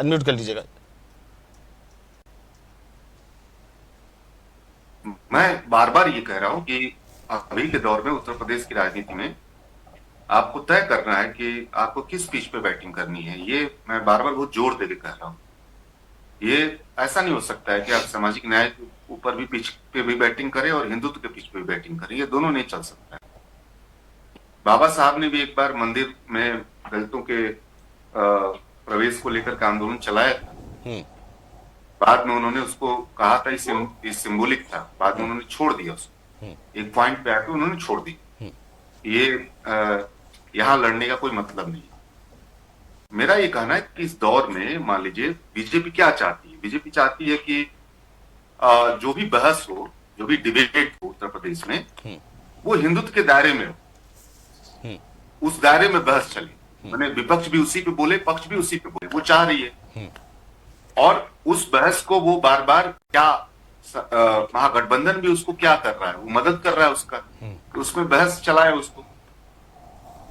Unmute कर लीजिएगा। मैं बार बार ये कह रहा हूं कि अभी के दौर में उत्तर प्रदेश की राजनीति में आपको तय करना है कि आपको किस पिच पे बैटिंग करनी है। ये मैं बार बार बहुत जोर देके कह रहा हूँ। ये ऐसा नहीं हो सकता है कि आप सामाजिक न्याय के ऊपर भी पिच पे भी बैटिंग करें और हिंदुत्व के पिच पे भी बैटिंग करें। ये दोनों नहीं चल सकता है। बाबा साहब ने भी एक बार मंदिर में दलितों के प्रवेश को लेकर के आंदोलन चलाया था। बाद में उन्होंने उसको कहा था ये सिंबॉलिक था, बाद में उन्होंने छोड़ दिया उसको। एक पॉइंट पे आके उन्होंने छोड़ दी। ये यहाँ लड़ने का कोई मतलब नहीं है। मेरा ये कहना है कि इस दौर में मान लीजिए बीजेपी क्या चाहती है। बीजेपी चाहती है कि जो भी बहस हो, जो भी डिबेट हो उत्तर प्रदेश में, वो हिंदुत्व के दायरे में हो, उस दायरे में बहस चले। मैंने विपक्ष भी उसी पे बोले, पक्ष भी उसी पे बोले, वो चाह रही है। और उस बहस को वो बार बार क्या महागठबंधन भी उसको क्या कर रहा है, वो मदद कर रहा है उसका, तो उसमें बहस चलाए उसको।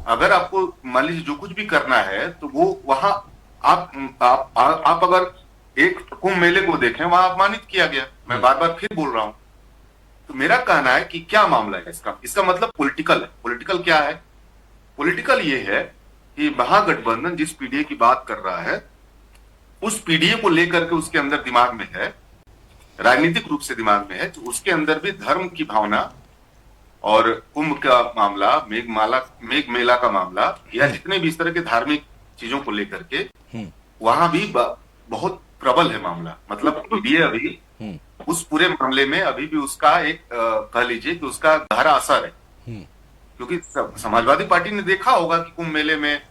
अगर आपको मान लीजिए जो कुछ भी करना है तो वो वहां आप अगर एक कुंभ मेले को देखें, वहां अपमानित किया गया। मैं बार बार फिर बोल रहा हूं। तो मेरा कहना है कि क्या मामला है इसका मतलब पॉलिटिकल है। पॉलिटिकल क्या है? पॉलिटिकल ये है कि महागठबंधन जिस पीडीए की बात कर रहा है, उस पीडीए को लेकर के उसके अंदर दिमाग में है, राजनीतिक रूप से दिमाग में है, तो उसके अंदर भी धर्म की भावना और कुंभ का मामला, मेघ मेला का मामला, या जितने भी इस तरह के धार्मिक चीजों को लेकर के वहां भी बहुत प्रबल है मामला। मतलब पीडीए अभी उस पूरे मामले में अभी भी उसका एक कह लीजिए कि उसका गहरा असर है। क्योंकि समाजवादी पार्टी ने देखा होगा कि कुंभ मेले में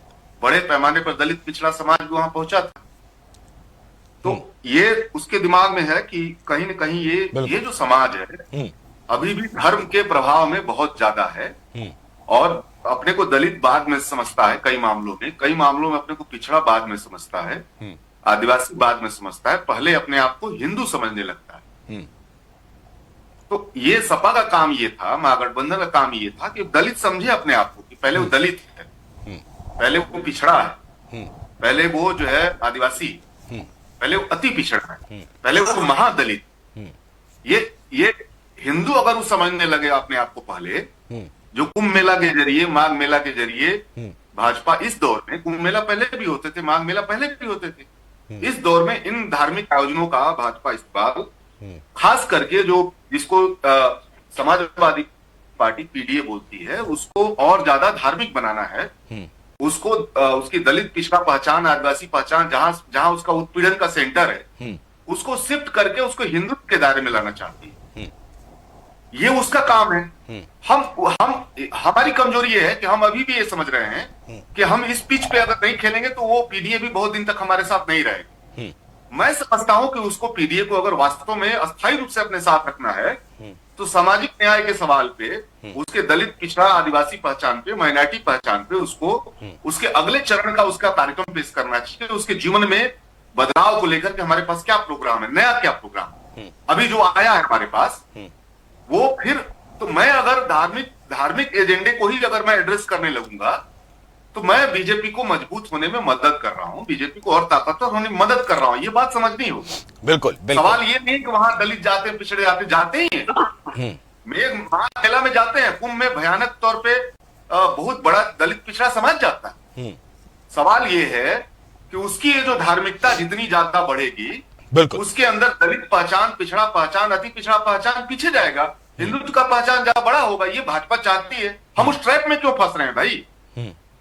बड़े पैमाने पर दलित पिछड़ा समाज भी वहां पहुंचा था। तो ये उसके दिमाग में है कि कहीं ना कहीं ये जो समाज है अभी भी धर्म के प्रभाव में बहुत ज्यादा है। और अपने को दलित बाद में समझता है, कई मामलों में अपने को पिछड़ा बाद में समझता है, आदिवासी बाद में समझता है, पहले अपने आप को हिंदू समझने लगता है। तो ये सपा का काम ये था, महागठबंधन का काम ये था कि दलित समझे अपने आप को कि पहले वो दलित है, पहले वो पिछड़ा है, पहले वो जो है आदिवासी, पहले वो अति पिछड़ा है, पहले वो महादलित। ये हिंदू अगर वो समझने लगे अपने आप को पहले, जो कुंभ मेला के जरिए, माघ मेला के जरिए भाजपा इस दौर में, कुंभ मेला पहले भी होते थे, माघ मेला पहले भी होते थे, इस दौर में इन धार्मिक आयोजनों का भाजपा इस्तेमाल खास करके जिसको समाजवादी पार्टी पीडीए बोलती है, उसको और ज्यादा धार्मिक बनाना है। उसको उसकी दलित पिछड़ा पहचान, आदिवासी पहचान, जहां उसका उत्पीड़न का सेंटर है, उसको शिफ्ट करके उसको हिंदुत्व के दायरे में लाना चाहती है। ये उसका काम है। हमारी कमजोरी ये है कि हम अभी भी ये समझ रहे हैं कि हम इस पिच पे अगर नहीं खेलेंगे तो वो पीडीए भी बहुत दिन तक हमारे साथ नहीं रहेगी। मैं समझता हूं कि उसको पीडीए को अगर वास्तव में अस्थायी रूप से अपने साथ रखना है तो सामाजिक न्याय के सवाल पे, उसके दलित पिछड़ा आदिवासी पहचान पे, माइनॉरिटी पहचान पे उसको उसके अगले चरण का उसका कार्यक्रम पेश करना चाहिए। उसके जीवन में बदलाव को लेकर के हमारे पास क्या प्रोग्राम है, नया क्या प्रोग्राम अभी जो आया है हमारे पास, वो फिर तो मैं अगर धार्मिक एजेंडे को ही अगर मैं एड्रेस करने लगूंगा तो मैं बीजेपी को मजबूत होने में मदद कर रहा हूं, बीजेपी को और ताकतवर होने में मदद कर रहा हूं। ये बात समझनी होगी। बिल्कुल। सवाल ये नहीं कि वहां दलित जाते हैं, पिछड़े जाते ही हैं, मेला में जाते हैं, कुंभ में भयानक तौर पे बहुत बड़ा दलित पिछड़ा समाज जाता है। सवाल ये है कि उसकी ये जो धार्मिकता जितनी ज्यादा बढ़ेगी, उसके अंदर दलित पहचान, पिछड़ा पहचान, अति पिछड़ा पहचान पीछे जाएगा, हिंदुत्व का पहचान ज्यादा बड़ा होगा। ये भाजपा चाहती है। हम उस ट्रैप में क्यों फंस रहे हैं भाई?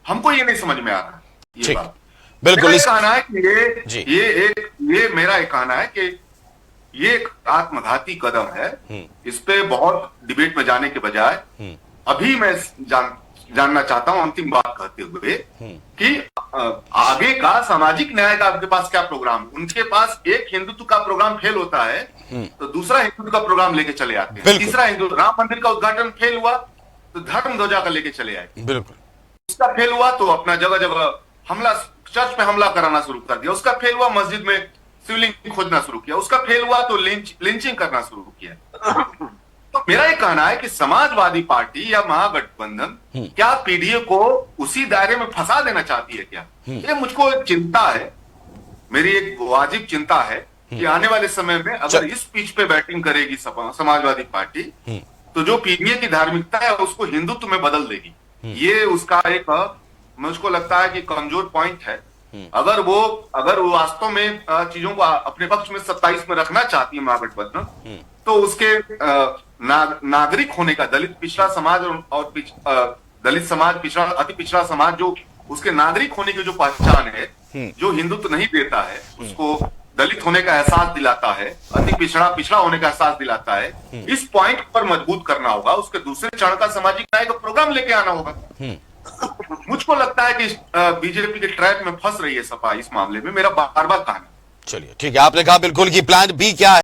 हमको ये नहीं समझ में आ रहा ये बात। बिल्कुल। मेरा कहना है कि ये मेरा एक कहना है कि ये एक आत्मघाती कदम है। इस पे बहुत डिबेट में जाने के बजाय अभी मैं जानना चाहता हूं, अंतिम बात कहते हुए, कि आगे का सामाजिक न्याय का आपके पास क्या प्रोग्राम? उनके पास एक हिंदुत्व का प्रोग्राम फेल होता है तो दूसरा हिंदुत्व का प्रोग्राम लेके चले आते हैं। तीसरा राम मंदिर का उद्घाटन फेल हुआ तो धर्म ध्वजा का लेके चले आए। बिल्कुल। उसका फेल हुआ तो अपना जगह जगह हमला, चर्च पे हमला कराना शुरू कर दिया। उसका फेल हुआ मस्जिद में शिवलिंग खोजना शुरू किया। उसका फेल हुआ तो लिंचिंग करना शुरू किया। तो मेरा ये कहना है कि समाजवादी पार्टी या महागठबंधन क्या पीडीए को उसी दायरे में फंसा देना चाहती है क्या? ये मुझको चिंता है। मेरी एक वाजिब चिंता है कि आने वाले समय में अगर इस पिच पे बैटिंग करेगी समाजवादी पार्टी, तो जो पीडीए की धार्मिकता है उसको हिंदुत्व में बदल देगी। ये उसका एक मुझको लगता है कि कमजोर पॉइंट है। अगर वो वास्तव में चीजों को अपने पक्ष में 27 में रखना चाहती है महागठबंधन, तो उसके नागरिक होने का, दलित पिछड़ा समाज और दलित समाज, पिछड़ा, अति पिछड़ा समाज, जो उसके नागरिक होने की जो पहचान है, जो हिंदुत्व नहीं देता है, उसको दलित होने का एहसास दिलाता है, अति पिछड़ा होने का एहसास दिलाता है, इस पॉइंट पर मजबूत करना होगा। उसके दूसरे चरण का सामाजिक न्याय का प्रोग्राम लेके आना होगा। मुझको लगता है कि बीजेपी के ट्रैप में फंस रही है सपा इस मामले में, मेरा बार बार कहना। चलिए ठीक है, आपने कहा बिल्कुल कि प्लान बी क्या है।